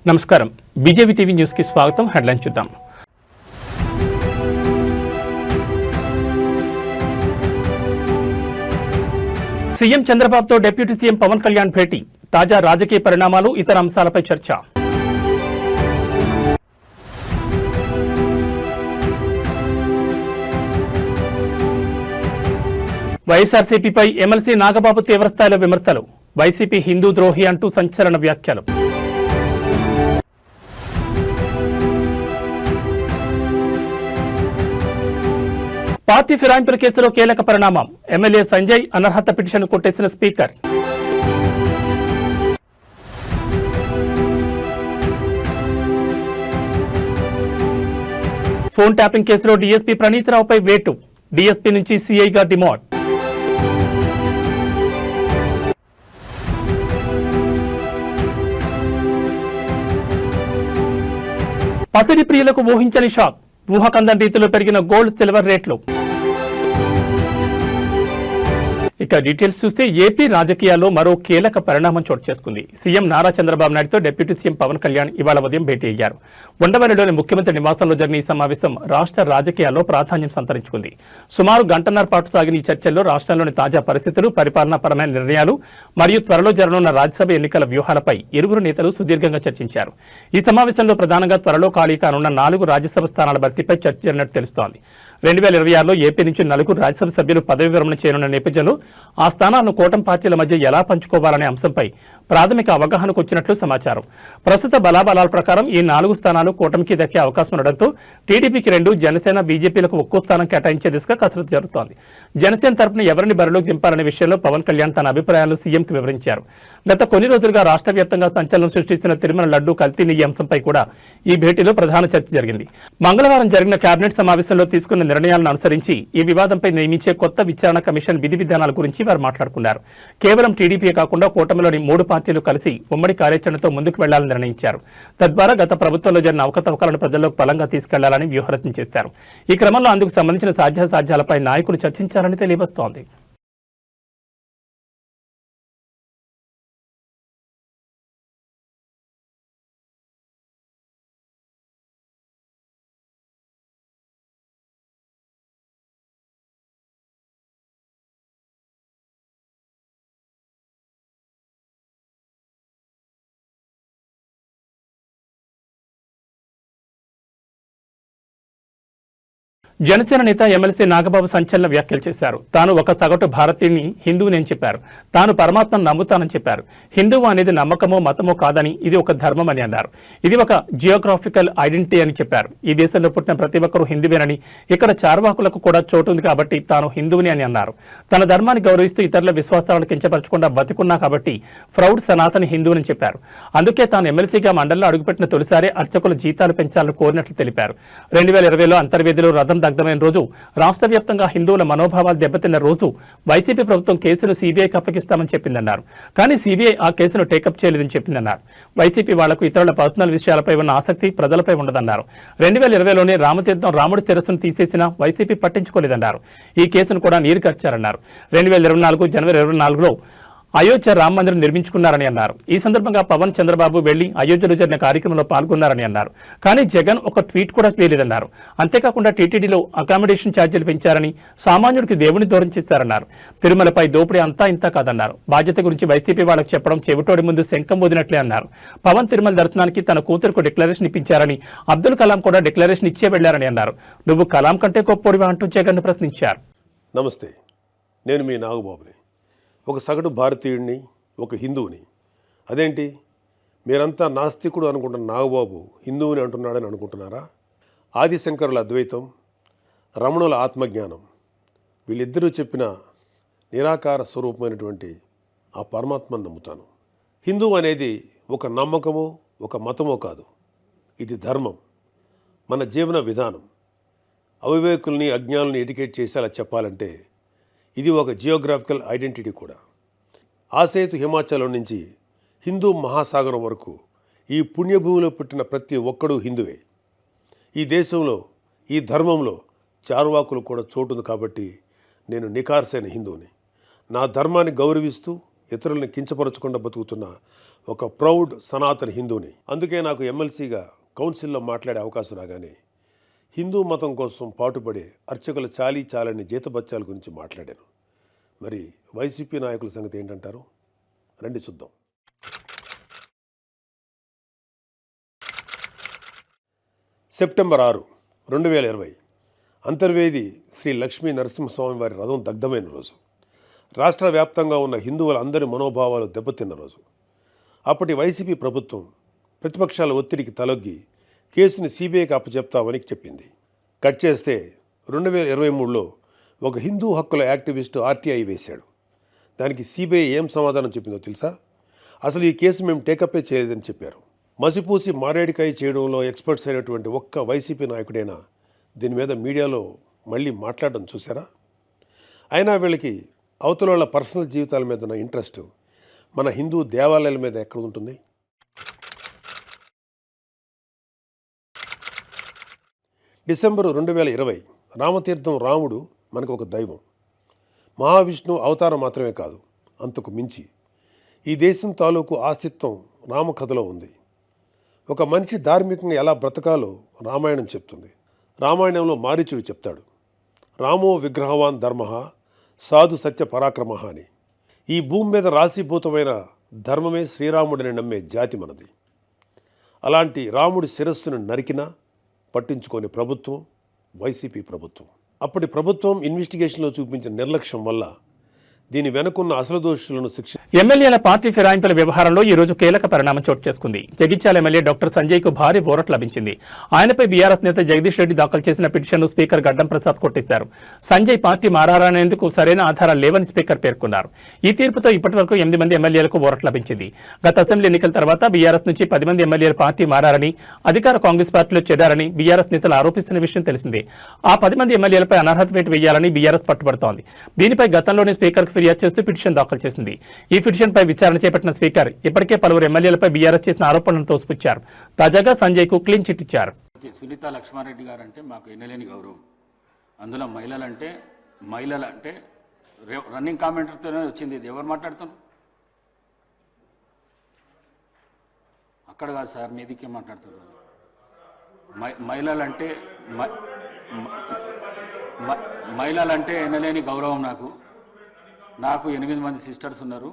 నమస్కారం. BJP TV news కి స్వాగతం. హెడ్లైన్ చూద్దాం. సీఎం చంద్రబాబుతో డిప్యూటీ సీఎం పవన్ కళ్యాణ్ భేటీ. తాజా రాజకీయ పరిణామాలు, ఇతర అంశాలపై చర్చ. వైఎస్ఆర్సీపీపై ఎమ్మెల్సీ నాగబాబు తీవ్రస్థాయిలో విమర్శలు. వైసీపీ హిందూ ద్రోహి అంటూ సంచలన వ్యాఖ్యలు. పార్టీ ఫిరాయింపుల కేసులో కీలక పరిణామం. ఎమ్మెల్యే సంజయ్ అనర్హత పిటిషన్ కొట్టేసిన స్పీకర్. ఫోన్ ట్యాపింగ్ కేసులో డీఎస్పీ ప్రణీతరావుపై వేటు. డీఎస్పీ నుంచి సీఐగా డిమాండ్. పసిడి ప్రియులకు ఊహించని షాక్. ఊహకందని రీతిలో పెరిగిన గోల్డ్, సిల్వర్ రేట్లు. ఇక డీటెయిల్స్ చూస్తే ఏపీ రాజకీయాల్లో మరో కీలక పరిణామం చోటు చేసుకుంది. సీఎం నారా చంద్రబాబు నాయుడుతో డిప్యూటీ సీఎం పవన్ కళ్యాణ్ ఇవాళ ఉదయం భేటీ అయ్యారు. ఉండవల్లిలోని ముఖ్యమంత్రి నివాసంలో జరిగిన ఈ సమావేశం రాష్ట్ర రాజకీయాల్లో ప్రాధాన్యం సంతరించుకుంది. సుమారు గంటన్నర పాటు సాగిన ఈ చర్చల్లో రాష్ట్రంలోని తాజా పరిస్థితులు, పరిపాలనాపరమైన నిర్ణయాలు మరియు త్వరలో జరగనున్న రాజ్యసభ ఎన్నికల వ్యూహాలపై ఇరువురు నేతలు సుదీర్ఘంగా చర్చించారు. ఈ సమావేశంలో ప్రధానంగా త్వరలో ఖాళీ కానున్న 4 రాజ్యసభ స్థానాల భర్తీపై చర్చ జరిగినట్టు తెలుస్తోంది. 2026లో ఏపీ నుంచి 4 రాజ్యసభ సభ్యులు పదవి విరమణ చేయనున్న నేపథ్యంలో ఆ స్థానాలను కూటమి పార్టీల మధ్య ఎలా పంచుకోవాలనే అంశంపై ప్రాథమిక అవగాహనకు వచ్చినట్లు సమాచారం. ప్రస్తుత బలాబలాల ప్రకారం ఈ 4 స్థానాలు కూటమికి దక్కే అవకాశం ఉండడంతో టీడీపీకి 2, జనసేన, బీజేపీలకు ఒక్కో స్థానం కేటాయించే దిశగా కసరత్తు జరుగుతోంది. జనసేన తరపున ఎవరిని బరిలోకి దింపాలనే విషయంలో పవన్ కళ్యాణ్ తన అభిప్రాయాలను సీఎంకి వివరించారు. గత కొన్ని రోజులుగా రాష్ట్ర వ్యాప్తంగా సంచలనం సృష్టిస్తున్న తిరుమల లడ్డూ కల్తీ నెయ్యి అంశంపై కూడా ఈ భేటీలో ప్రధాన చర్చ జరిగింది. మంగళవారం జరిగిన కేబినెట్ సమావేశంలో తీసుకున్న నిర్ణయాలను అనుసరించి ఈ వివాదంపై నియమించే కొత్త విచారణ కమిషన్ విధి విధానాల గురించి వారు మాట్లాడుకున్నారు. కేవలం టీడీపీ కాకుండా కూటమిలోని 3 పార్టీలు కలిసి ఉమ్మడి కార్యాచరణతో ముందుకు వెళ్లాలని నిర్ణయించారు. తద్వారా గత ప్రభుత్వంలో జరిగిన అవకతవకలను ప్రజల్లోకి బలంగా తీసుకెళ్లాలని వ్యూహరచన చేశారు. ఈ క్రమంలో అందుకు సంబంధించిన సాధ్యాసాధ్యాలపై నాయకులు చర్చించారని తెలియవస్తోంది. జనసేన నేత ఎమ్మెల్సీ నాగబాబు సంచలన వ్యాఖ్యలు చేశారు. తాను ఒక సగటు భారతీయుని, హిందువుని అని చెప్పారు. తాను పరమాత్మను నమ్ముతానని చెప్పారు. హిందువు అనేది నమ్మకమో మతమో కాదని, ఇది ఒక ధర్మం అని అన్నారు. ఇది ఒక జియోగ్రాఫికల్ ఐడెంటిటీ అని చెప్పారు. ఈ దేశంలో పుట్టిన ప్రతి ఒక్కరూ హిందువేనని, ఇక్కడ చార్వాకులకు కూడా చోటు ఉంది కాబట్టి తాను హిందువుని అని అన్నారు. తన ధర్మాన్ని గౌరవిస్తూ ఇతరుల విశ్వాసాలను కించపరచకుండా బతికున్నా కాబట్టి ప్రౌఢ్ సనాతని హిందువుని చెప్పారు. అందుకే తాను ఎమ్మెల్సీగా మండలిలో అడుగుపెట్టిన తొలిసారి అర్చకుల జీతాలు పెంచాలని కోరినట్లు తెలిపారు. 2020లో అంతర్వేదిలో రథం దగ్ధమైన రోజు, రాష్ట్ర వ్యాప్తంగా హిందువుల మనోభావాలు దెబ్బతిన్న రోజు వైసీపీ ప్రభుత్వం కేసును సీబీఐకి అప్పగిస్తామని చెప్పిందన్నారు. కానీ సీబీఐ ఆ కేసును టేకప్ చేయలేదని చెప్పిందన్నారు. వైసీపీ వాళ్లకు ఇతరుల పర్సనల్ విషయాలపై ఉన్న ఆసక్తి ప్రజలపై ఉండదన్నారు. 2020లోనే రామతీర్థం రాముడి శిరస్సును తీసేసినా వైసీపీ పట్టించుకోలేదన్నారు. ఈ కేసును కూడా నీరు కార్చారన్నారు. 2024 జనవరి 24లో అయోధ్య రామ మందిరం నిర్మించుకున్నారని అన్నారు. ఈ సందర్భంగా పవన్, చంద్రబాబు వెళ్లి అయోధ్యలో జరిగిన కార్యక్రమంలో పాల్గొన్నారని అన్నారు. కానీ జగన్ ఒక ట్వీట్ కూడా చేయలేదన్నారు. అంతేకాకుండా టీటీడీలో అకామిడేషన్ ఛార్జీలు పెంచారని, సామాన్యుడికి దేవుని దూరం చేశారన్నారు. తిరుమలపై దోపిడీ అంతా ఇంతా కాదన్నారు. బాధ్యత గురించి వైసీపీ వాళ్ళకు చెప్పడం చెవిటోడి ముందు శంఖం వదినట్లే అన్నారు. పవన్ తిరుమల దర్శనానికి తన కూతురుకు డిక్లరేషన్ ఇప్పించారని, అబ్దుల్ కలాం కూడా డిక్లరేషన్ ఇచ్చే వెళ్లారని అన్నారు. నువ్వు కలాం కంటే గొప్పోడివా అంటూ జగన్ ప్రశ్నించారు. నమస్తే, నేను మీ నాగబాబుని. ఒక సగటు భారతీయుడిని, ఒక హిందువుని. అదేంటి మీరంతా నాస్తికుడు అనుకుంటున్న నాగబాబు హిందువుని అంటున్నాడని అనుకుంటున్నారా? ఆదిశంకరుల అద్వైతం, రమణుల ఆత్మజ్ఞానం, వీళ్ళిద్దరూ చెప్పిన నిరాకార స్వరూపమైనటువంటి ఆ పరమాత్మను నమ్ముతాను. హిందువు అనేది ఒక నమ్మకమో ఒక మతమో కాదు, ఇది ధర్మం, మన జీవన విధానం. అవివేకుల్ని, అజ్ఞానుల్ని ఎడ్యుకేట్ చేసేలా చెప్పాలంటే ఇది ఒక జియోగ్రాఫికల్ ఐడెంటిటీ కూడా. ఆసేతు హిమాచలం నుంచి హిందూ మహాసాగరం వరకు ఈ పుణ్యభూమిలో పుట్టిన ప్రతి ఒక్కడూ హిందువే. ఈ దేశంలో, ఈ ధర్మంలో చార్వాకులు కూడా చోటుంది కాబట్టి నేను నికార్సైన హిందువుని. నా ధర్మాన్ని గౌరవిస్తూ ఇతరుల్ని కించపరచకుండా బతుకుతున్న ఒక ప్రౌడ్ సనాతన హిందూని. అందుకే నాకు ఎమ్మెల్సీగా కౌన్సిల్లో మాట్లాడే అవకాశం రాగానే హిందూ మతం కోసం పాటుపడే అర్చకుల చాలీ చాలని జీతబత్యాల గురించి మాట్లాడాను. మరి వైసీపీ నాయకుల సంగతి ఏంటంటారు? రండి చూద్దాం. సెప్టెంబర్ 6, 2020 అంతర్వేది శ్రీ లక్ష్మీ నరసింహస్వామి వారి రథం దగ్ధమైన రోజు. రాష్ట్ర వ్యాప్తంగా ఉన్న హిందువులందరి మనోభావాలు దెబ్బతిన్న రోజు. అప్పటి వైసీపీ ప్రభుత్వం ప్రతిపక్షాల ఒత్తిడికి తలొగ్గి కేసుని సిబిఐకి అప్పచెప్తామని చెప్పింది. కట్ చేస్తే 2023లో ఒక హిందూ హక్కుల యాక్టివిస్టు ఆర్టీఐ వేశాడు. దానికి సిబిఐ ఏం సమాధానం చెప్పిందో తెలుసా? అసలు ఈ కేసు మేము టేకప్పే చేయలేదని చెప్పారు. మసిపూసి మారేడికాయ చేయడంలో ఎక్స్పర్ట్స్ అయినటువంటి ఒక్క వైసీపీ నాయకుడైనా దీని మీద మీడియాలో మళ్ళీ మాట్లాడడం చూసారా? అయినా వీళ్ళకి అవతల వాళ్ళ పర్సనల్ జీవితాల మీద ఉన్న ఇంట్రెస్ట్ మన హిందూ దేవాలయాల మీద ఎక్కడ ఉంటుంది? డిసెంబరు 2020 రామతీర్థం రాముడు మనకు ఒక దైవం. మహావిష్ణువు అవతారం మాత్రమే కాదు, అంతకు మించి ఈ దేశం తాలూకు ఆస్తిత్వం రామకథలో ఉంది. ఒక మనిషి ధార్మికంగా ఎలా బ్రతకాలో రామాయణం చెప్తుంది. రామాయణంలో మారీచుడు చెప్తాడు, రామో విగ్రహవాన్ ధర్మ సాధు సత్య పరాక్రమ అని. ఈ భూమి మీద రాశీభూతమైన ధర్మమే శ్రీరాముడిని నమ్మే జాతి మనది. అలాంటి రాముడి శిరస్సును నరికినా పట్టించుకోని ప్రభుత్వం వైసీపీ ప్రభుత్వం. అప్పటి ప్రభుత్వం ఇన్వెస్టిగేషన్లో చూపించిన నిర్లక్ష్యం వల్ల దీని వెనుకున్న అసలు దోషులను ఎమ్మెల్యేల పార్టీ ఫిరాయింపుల వ్యవహారంలో ఈ రోజు కీలక పరిణామం చోటు చేసుకుంది. జగిత్యాల ఎమ్మెల్యే డాక్టర్ సంజయ్కు భారీ ఊరట లభించింది. ఆయనపై బీఆర్ఎస్ నేత జగదీష్ రెడ్డి దాఖలు చేసిన పిటిషన్ను స్పీకర్ గడ్డం ప్రసాద్ కొట్టేశారు. సంజయ్ పార్టీ మారారనేందుకు సరైన ఆధారాలు లేవని స్పీకర్ పేర్కొన్నారు. ఈ తీర్పుతో ఇప్పటివరకు 8 మంది ఎమ్మెల్యేలకు ఊరట లభించింది. గత అసెంబ్లీ ఎన్నికల తర్వాత బీఆర్ఎస్ నుంచి 10 మంది ఎమ్మెల్యేలు పార్టీ మారారని, అధికార కాంగ్రెస్ పార్టీలో చేరారని బీఆర్ఎస్ నేతలు ఆరోపిస్తున్న విషయం తెలిసిందే. ఆ 10 మంది ఎమ్మెల్యేలపై అనర్హత వేటు వేయాలని బీఆర్ఎస్ పట్టుబడుతోంది. దీనిపై గతంలోనే స్పీకర్ ఫిర్యాదు చేస్తూ పిటిషన్ దాఖలు చేసింది. ఈ పిటిషన్పై విచారణ చేపట్టిన స్పీకర్ ఇప్పటికే పలువురు ఎమ్మెల్యేలపై బీఆర్ఎస్ చేసిన ఆరోపణలను తోసిపుచ్చారు. తాజాగా సంజయ్కు క్లీన్ చిట్ ఇచ్చారు. సునీత లక్ష్మారెడ్డి గారు అంటే మాకు ఎన్నలేని గౌరవం. అందులో మహిళలంటే రన్నింగ్ కామెంటర్తోనే వచ్చింది. ఇది ఎవరు మాట్లాడుతున్నారు? అక్కడ కాదు సార్, మీదికే మాట్లాడుతున్నారు. మహిళలంటే ఎన్నలేని గౌరవం నాకు 8 మంది సిస్టర్స్ ఉన్నారు.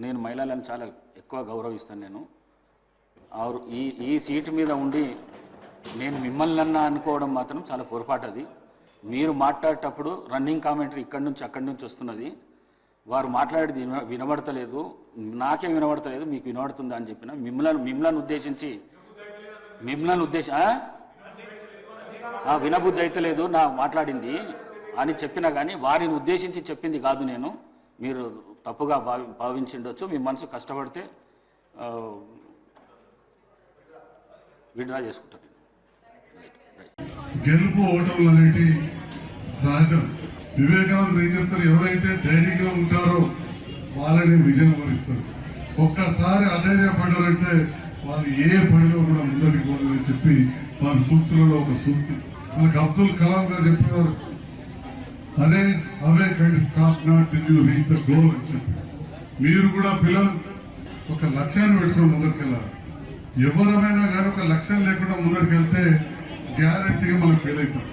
నేను మహిళలను చాలా ఎక్కువ గౌరవిస్తాను. నేను ఈ సీటు మీద ఉండి నేను మిమ్మల్ని అనుకోవడం మాత్రం చాలా పొరపాటు. అది మీరు మాట్లాడేటప్పుడు రన్నింగ్ కామెంటరీ ఇక్కడి నుంచి అక్కడి నుంచి వస్తున్నది. వారు మాట్లాడేది వినబడతలేదు, నాకే వినబడతలేదు, మీకు వినబడుతుందా అని చెప్పిన. మిమ్మల్ని ఉద్దేశించి వినబుద్ధి అయితే లేదు నా మాట్లాడింది అని చెప్పినా కానీ వారిని ఉద్దేశించి చెప్పింది కాదు. నేను మీరు తప్పుగా భావించిండొచ్చు. మీ మనసు కష్టపడితే విడ్రా చేసుకుంటారు. గెలుపు ఓటములు అనేటి సహజం. వివేకానంద ఏం చెప్తారు, ఎవరైతే ధైర్యంగా ఉంటారో వాళ్ళని విజయం వరిస్తారు. ఒక్కసారి అధైర్యపడ్డారంటే వాళ్ళు ఏ పనిలో కూడా ముందరికి పోలేదని చెప్పి వారి సూక్తులలో ఒక సూక్తి మనకు అబ్దుల్ కలాం గారు చెప్పేవారు, awake and stop not till you reach the goal అని చెప్పి. మీరు కూడా పిల్లలు ఒక లక్ష్యాన్ని పెట్టుకుని ముందరికెళ్ళాలి. ఎవరమైనా కానీ ఒక లక్ష్యం లేకుండా ముందరికెళ్తే గ్యారెంటీగా మనం ఫెయిల్ అవుతాం.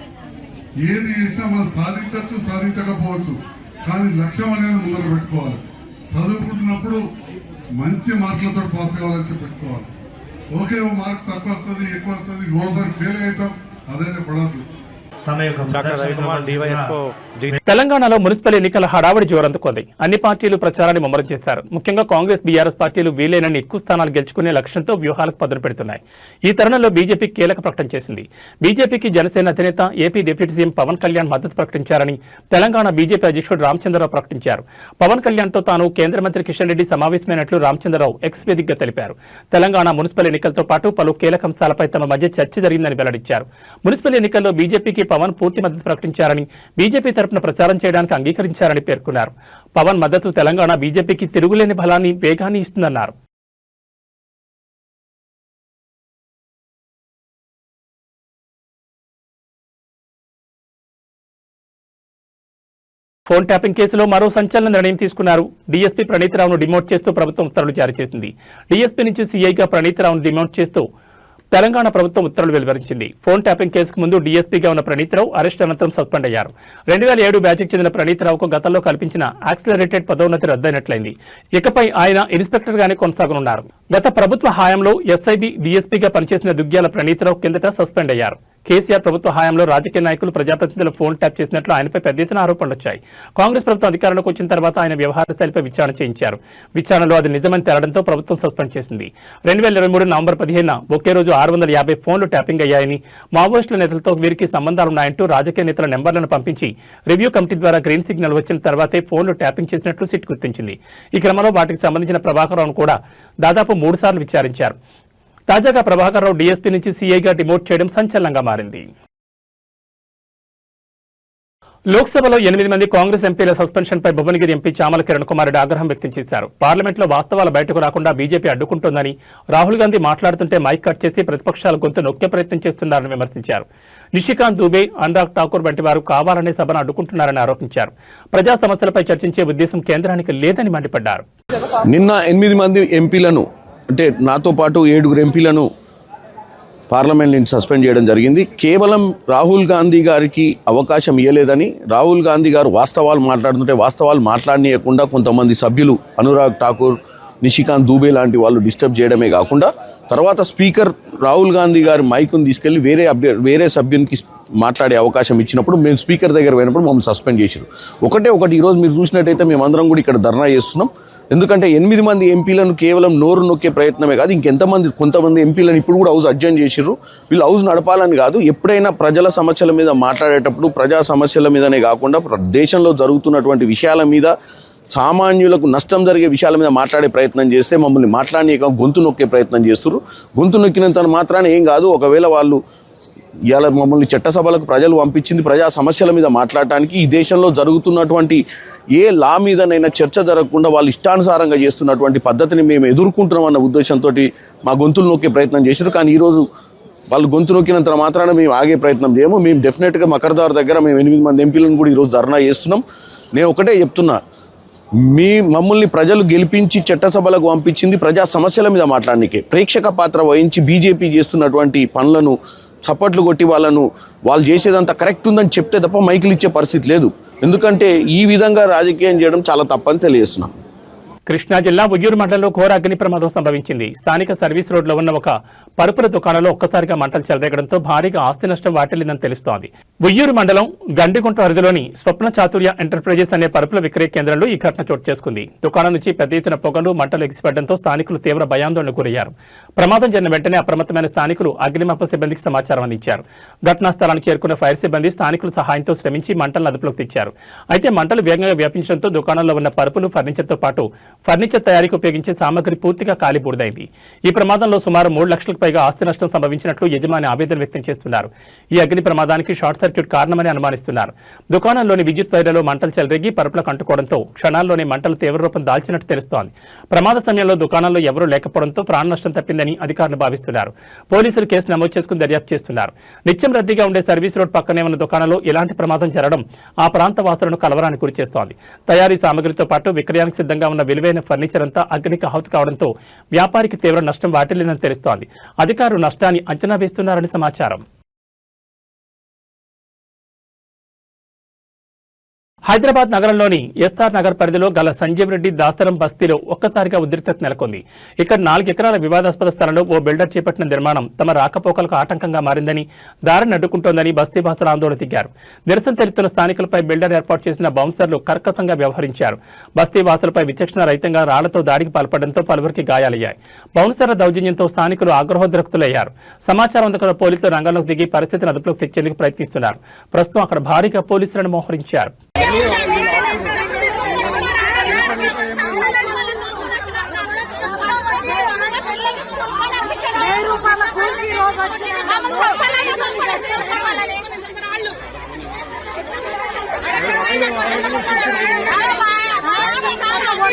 ఏది చేసినా మనం సాధించవచ్చు, సాధించకపోవచ్చు, కానీ లక్ష్యం అనేది ముందర పెట్టుకోవాలి. చదువుకుంటున్నప్పుడు మంచి మార్కులతో పాస్ కావాలని చెప్పి పెట్టుకోవాలి. ఓకే, మార్క్ తక్కువ వస్తుంది, ఎక్కువ వస్తుంది, రోజు ఫెయిల్ అవుతాం, అదైనా పడద్దు. తెలంగాణలో మున్సిపల్ ఎన్నికల హడావుడి జోరందుకుంది. అన్ని పార్టీలు ప్రచారాన్ని ముమ్మరం చేశారు. ముఖ్యంగా కాంగ్రెస్, బీఆర్ఎస్ పార్టీలు వీలైనన్ని ఎక్కువ స్థానాలు గెలుచుకునే లక్ష్యంతో వ్యూహాలకు పదును పెడుతున్నాయి. ఈ తరుణంలో బీజేపీ కీలక ప్రకటన చేసింది. బీజేపీకి జనసేన అధినేత AP deputy CM Pawan Kalyan మద్దతు ప్రకటించారని తెలంగాణ బీజేపీ అధ్యక్షుడు రామచంద్రరావు ప్రకటించారు. పవన్ కళ్యాణ్తో తాను కేంద్ర మంత్రి కిషన్ రెడ్డి సమావేశమైనట్లు రామచంద్రరావు ఎక్స్ వేదికగా తెలిపారు. తెలంగాణ మున్సిపల్ ఎన్నికలతో పాటు పలు కీలక అంశాలపై తమ మధ్య చర్చ జరిగిందని వెల్లడించారు. మున్సిపల్ ఎన్నికల్లో బీజేపీకి పవన్ పూర్తి మద్దతు ప్రకటించారని, బీజేపీ తరపున ప్రచారం చేయడానికి అంగీకరించారని పేర్కొన్నారు. పవన్ మద్దతు తెలంగాణ బీజేపీకి తిరుగులేని బలాన్ని, వేగాన్ని ఇస్తుందన్నారు. ఫోన్ ట్యాపింగ్ కేసులో మరో సంచలన నిర్ణయం తీసుకున్నారు. డీఎస్పీ ప్రణీతరావును డిమోట్ చేస్తూ ప్రభుత్వం ఉత్తర్వులు జారీ చేసింది. డీఎస్పీ నుంచి సీఐగా ప్రణీతరావును డిమోట్ చేస్తూ తెలంగాణ ప్రభుత్వం ఉత్తర్వులు వెలువరించింది. ఫోన్ ట్యాపింగ్ కేసుకు ముందు డీఎస్పీగా ఉన్న ప్రణీతరావు అరెస్ట్ అనంతరం సస్పెండ్ అయ్యారు. 2007 బ్యాచ్కి చెందిన ప్రణీతరావుకు గతంలో కల్పించిన యాక్సిలరేటెడ్ పదోన్నతి రద్దయినట్లయింది. ఇకపై ఆయన ఇన్స్పెక్టర్గానే కొనసాగనున్నారు. గత ప్రభుత్వ హయాంలో ఎస్ఐబి డీఎస్పీగా పనిచేసిన దుగ్గ్యాల ప్రణీతరావు కిందట సస్పెండ్ అయ్యారు. కేసీఆర్ ప్రభుత్వ హయాంలో రాజకీయ నాయకులు ప్రజాప్రతినిధులు ఫోన్ ట్యాప్ చేసినట్లు ఆయనపై పెద్ద ఎత్తున ఆరోపణలు వచ్చాయి. కాంగ్రెస్ ప్రభుత్వం అధికారంలోకి వచ్చిన తర్వాత ఆయన వ్యవహార శైలిపై విచారణ చేయించారు. విచారణలో అది నిజమని తేలడంతో ప్రభుత్వం సస్పెండ్ చేసింది. 2023 నవంబర్ 15న ఒకే రోజు 650 ఫోన్లు ట్యాపింగ్ అయ్యాయని, మావోయిస్టుల నేతలతో వీరికి సంబంధాలున్నాయంటూ రాజకీయ నేతల నెంబర్లను పంపించి రివ్యూ కమిటీ ద్వారా గ్రీన్ సిగ్నల్ వచ్చిన తర్వాతే ఫోన్లు ట్యాపింగ్ చేసినట్లు సిట్ గుర్తించింది. ఈ క్రమంలో వాటికి సంబంధించిన ప్రభాకర్ కూడా దాదాపు 3 సార్లు విచారించారు. తాజాగా ప్రభాకర్ రావు డీఎస్పీ నుంచి సీఐగా డిమోట్ చేయడం సంచలనంగా మారింది. లోక్సభలో 8 మంది కాంగ్రెస్ ఎంపీల సస్పెన్షన్పై భువనగిరి ఎంపీ చామల కిరణ్ కుమార్ రెడ్డి ఆగ్రహం వ్యక్తం చేశారు. పార్లమెంట్లో వాస్తవాలు బయటకు రాకుండా బీజేపీ అడ్డుకుంటోందని, రాహుల్ గాంధీ మాట్లాడుతుంటే మైక్ కట్ చేసి ప్రతిపక్షాల గొంతు నొక్కే ప్రయత్నం చేస్తున్నారని విమర్శించారు. నిషికాంత్ దూబే, అనురాగ్ ఠాకూర్ వంటి వారు కావాలనే సభను అడ్డుకుంటున్నారని ఆరోపించారు. ప్రజా సమస్యలపై చర్చించే ఉద్దేశం కేంద్రానికి లేదని మండిపడ్డారు. నిన్న 8 మంది ఎంపీలను, అంటే నాతో పాటు 7 ఎంపీలను పార్లమెంట్ నుంచి సస్పెండ్ చేయడం జరిగింది. కేవలం రాహుల్ గాంధీ గారికి అవకాశం ఇవ్వలేదని, రాహుల్ గాంధీ గారు వాస్తవాలు మాట్లాడుతుంటే వాస్తవాలు మాట్లాడనీయకుండా కొంతమంది సభ్యులు అనురాగ్ ఠాకూర్, నిషికాంత్ దూబే లాంటి వాళ్ళు డిస్టర్బ్ చేయడమే కాకుండా తర్వాత స్పీకర్ రాహుల్ గాంధీ గారి మైకును తీసుకెళ్లి వేరే సభ్యునికి మాట్లాడే అవకాశం ఇచ్చినప్పుడు మేము స్పీకర్ దగ్గర పోయినప్పుడు మమ్మల్ని సస్పెండ్ చేశారు. ఒకటి ఈరోజు మీరు చూసినట్టయితే మేమందరం కూడా ఇక్కడ ధర్నా చేస్తున్నాం. ఎందుకంటే 8 మంది ఎంపీలను కేవలం నోరు నొక్కే ప్రయత్నమే కాదు, కొంతమంది ఎంపీలను ఇప్పుడు కూడా హౌస్ అడ్జర్న్ చేసిర్రు. వీళ్ళు హౌస్ నడపాలని కాదు, ఎప్పుడైనా ప్రజల సమస్యల మీద మాట్లాడేటప్పుడు ప్రజా సమస్యల మీదనే కాకుండా దేశంలో జరుగుతున్నటువంటి విషయాల మీద, సామాన్యులకు నష్టం జరిగే విషయాల మీద మాట్లాడే ప్రయత్నం చేస్తే మమ్మల్ని మాట్లాడనీయక గొంతు నొక్కే ప్రయత్నం చేస్తున్నారు. గొంతు నొక్కినంత మాత్రాన ఏం కాదు. ఒకవేళ వాళ్ళు ఇవాళ మమ్మల్ని చట్టసభలకు ప్రజలు పంపించింది ప్రజా సమస్యల మీద మాట్లాడటానికి. ఈ దేశంలో జరుగుతున్నటువంటి ఏ లా మీదనైనా చర్చ జరగకుండా వాళ్ళు ఇష్టానుసారంగా చేస్తున్నటువంటి పద్ధతిని మేము ఎదుర్కొంటున్నాం అన్న ఉద్దేశంతో మా గొంతులు నొక్కే ప్రయత్నం చేశారు. కానీ ఈరోజు వాళ్ళు గొంతు నొక్కినంత మాత్రాన మేము ఆగే ప్రయత్నం చేయము. మేము డెఫినెట్గా మకరదార్ దగ్గర మేము 8 మంది ఎంపీలను కూడా ఈరోజు ధర్నా చేస్తున్నాం. నేను ఒకటే చెప్తున్నా, మమ్మల్ని ప్రజలు గెలిపించి చట్టసభలకు పంపించింది ప్రజా సమస్యల మీద మాట్లాడడానికే. ప్రేక్షక పాత్ర వహించి బీజేపీ చేస్తున్నటువంటి పనులను చప్పట్లు కొట్టి వాళ్ళు చేసేదంతా కరెక్ట్ ఉందని చెప్తే తప్ప మైకులు ఇచ్చే పరిస్థితి లేదు. ఎందుకంటే ఈ విధంగా రాజకీయం చేయడం చాలా తప్పని తెలియజేస్తున్నాం. కృష్ణా జిల్లా ఉయ్యూరు మండలంలో ఘోర అగ్ని ప్రమాదం సంభవించింది. స్థానిక సర్వీస్ రోడ్లో ఉన్న ఒక పరుపుల దుకాణంలో ఒక్కసారిగా మంటలు చెలరేగడంతో భారీగా ఆస్తి నష్టం వాటిల్లిందని తెలుస్తోంది. ఉయ్యూరు మండలం గండిగుంట పరిధిలోని స్వప్న చాతుర్య ఎంటర్ప్రైజెస్ అనే పరుపుల విక్రయ కేంద్రంలో ఈ ఘటన చోటు చేసుకుంది. దుకాణం నుంచి పెద్ద ఎత్తున పొగలు, మంటలు ఎగిసిపడడంతో స్థానికులు తీవ్ర భయాందోళనకు గురయ్యారు. ప్రమాదం జరిగిన వెంటనే అప్రమత్తమైన స్థానికులు అగ్నిమాపక సిబ్బందికి సమాచారం అందించారు. ఘటనా స్థలానికి చేరుకున్న ఫైర్ సిబ్బంది స్థానికుల సహాయంతో శ్రమించి మంటలను అదుపులోకి తెచ్చారు. అయితే మంటలు వేగంగా వ్యాపించడంతో దుకాణంలో ఉన్న పరుపులు, ఫర్నిచర్తో పాటు ఫర్నిచర్ తయారీకి ఉపయోగించే సామగ్రి పూర్తిగా కాలిబూడిదైంది. ఈ ప్రమాదంలో సుమారు 3 లక్షలకు పైగా ఆస్తి నష్టం సంభవించినట్లు యజమాని ఆవేదన వ్యక్తం చేస్తున్నారు. ఈ అగ్ని ప్రమాదానికి షార్ట్ సర్క్యూట్ కారణమని అనుమానిస్తున్నారు. దుకాణంలోని విద్యుత్ వైర్లలో మంటలు చెలరేగి పరుపులకు అంటుకోవడంతో క్షణాల్లోనే మంటలు తీవ్ర రూపం దాల్చినట్టు తెలుస్తోంది. ప్రమాద సమయంలో దుకాణంలో ఎవరూ లేకపోవడంతో ప్రాణ నష్టం తప్పిందని అధికారులు భావిస్తున్నారు. పోలీసులు కేసు నమోదు చేసుకుని దర్యాప్తు చేస్తున్నారు. నిత్యం రద్దీగా ఉండే సర్వీస్ రోడ్ పక్కనే ఉన్న దుకాణంలో ఇలాంటి ప్రమాదం జరగడం ఆ ప్రాంత వాసులను కలవరానికి గురిచేస్తోంది. తయారీ సామగ్రితో పాటు విక్రయానికి సిద్ధంగా ఉన్న విలువైన ఫర్నిచర్ అంతా అగ్నికి ఆహుతి కావడంతో వ్యాపారికి తీవ్ర నష్టం వాటిల్లిందని తెలుస్తోంది. అధికారులు నష్టాన్ని అంచనా వేస్తున్నారని సమాచారం. హైదరాబాద్ నగరంలోని ఎస్ఆర్ నగర్ పరిధిలో గల సంజీవ్ రెడ్డి దాసరం బస్తీలో ఒక్కసారిగా ఉద్రిక్తత నెలకొంది. ఇక్కడ 4 ఎకరాల వివాదాస్పద స్థలంలో ఓ బిల్డర్ చేపట్టిన నిర్మాణం తమ రాకపోకలకు ఆటంకంగా మారిందని, దారిని అడ్డుకుంటోందని బస్తీవాసులు ఆందోళన దిగారు. నిరసన తెలుపుతున్న స్థానికులపై బిల్డర్ ఏర్పాటు చేసిన బౌన్సర్లు కర్కశంగా వ్యవహరించారు. బస్తీవాసులపై విచక్షణ రహితంగా రాళ్లతో దాడికి పాల్పడడంతో పలువురికి గాయాలయ్యాయి. బౌన్సర్ల దౌర్జన్యంతో స్థానికులు ఆగ్రహోద్రక్తులయ్యారు. సమాచారం అందుకున్న పోలీసులు రంగంలోకి దిగి పరిస్థితిని అదుపులోకి తెచ్చేందుకు ప్రయత్నిస్తున్నారు. ప్రస్తుతం అక్కడ భారీగా పోలీసులను మోహరించారు.